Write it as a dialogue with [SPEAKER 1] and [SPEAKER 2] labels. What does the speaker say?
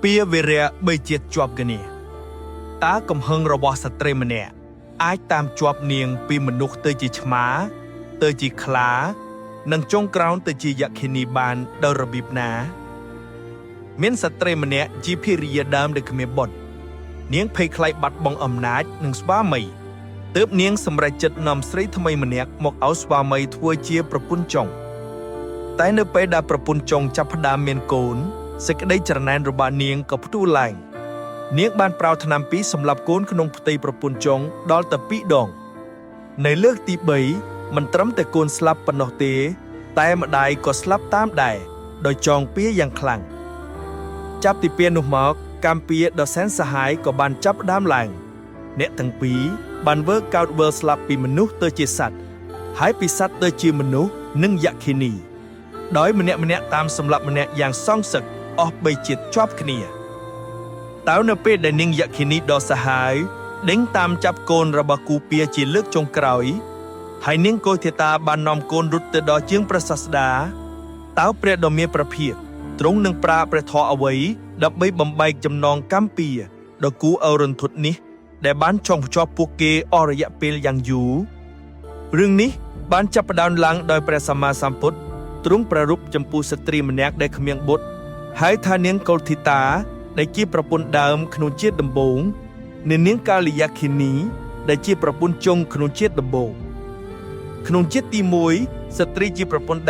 [SPEAKER 1] ពីវិរៈបីជាតិជាប់គ្នាតើកំហឹងរបស់ស្ត្រីម្នាក់អាចតាមជាប់នាងពីមនុស្សទៅជាឆ្មាទៅជាខ្លានិងចុងក្រោយទៅជាយក្ខិនីបានដោយរបៀបណាមានស្ត្រីម្នាក់ជាភរិយាដើមដែលគ្មានបុត្រនាងភ័យខ្លាចបាត់បង់អំណាចនិងស្វាមីទើបនាងសម្រេចចិត្តនាំស្រីថ្មីម្នាក់មកឲ្យស្វាមីធ្វើជាប្រពន្ធចុងតែនៅពេលដែលប្រពន្ធចុងចាប់ផ្ដើមមានកូនសេចក្តីច្រណែនរបស់នាងក៏ផ្ទុះឡើងនាងបានប្រោសថ្នាំពីរសម្រាប់កូនក្នុងផ្ទៃប្រពន្ធចុងដល់ទៅ2 ដងនៅលើកទី3មិនត្រឹមតែកូនស្លាប់ប៉ុណ្ណោះទេតែម្ដាយក៏ស្លាប់តាមដែរដោយចងពៀយ៉ាងខ្លាំងចាប់ទី2នោះមកកម្មពៀដ៏សែនសាហាយក៏បានចាប់ផ្ដើមឡើងអ្នកទាំងពីរបានធ្វើកោតវើស្លាប់ពីមនុស្សទៅជាសត្វហើយពីសត្វទៅជាមនុស្សនិងយក្ខិនីដោយម្នាក់តាមសម្លាប់ម្នាក់យ៉ាងសងសឹកអស់3ជាតិជាប់គ្នាតើនៅពេលដែលនាងយក្ខិនីដ៏សាហាវដេញតាមចាប់កូនរបស់គូពៀជាលើកចុងក្រោយហើយនាងកុធិតាបាននាំកូនរត់ទៅដល់ជាងព្រះសាស្តាតើព្រះដ៏មានព្រះភិក្ខទ្រង់នឹងប្រើព្រះធម៌អ្វីដើម្បីបំបែកចំណងកម្មពៀដ៏គួរឲ្យរន្ធត់នេះដែលបានចងភ្ជាប់ពួកគេអស់រយៈពេលយ៉ាងយូររឿងនេះបានចាប់ផ្ដើមឡើងដោយព្រះសម្មាសម្ពុទ្ធទ្រង់ប្រារព្ធចំពោះស្ត្រីម្នាក់ដែលគ្មានបុត្រហើយថានាងកុលធីតាដែលជាប្រពន្ធដើមក្នុងជាតិដំបូងនិងនាងកាលយក្ខិនីដែលជាប្រពន្ធចុងក្នុងជាតិដំបូងក្នុងជាតិទី1ស្ត្រីជាប្រពន្ធ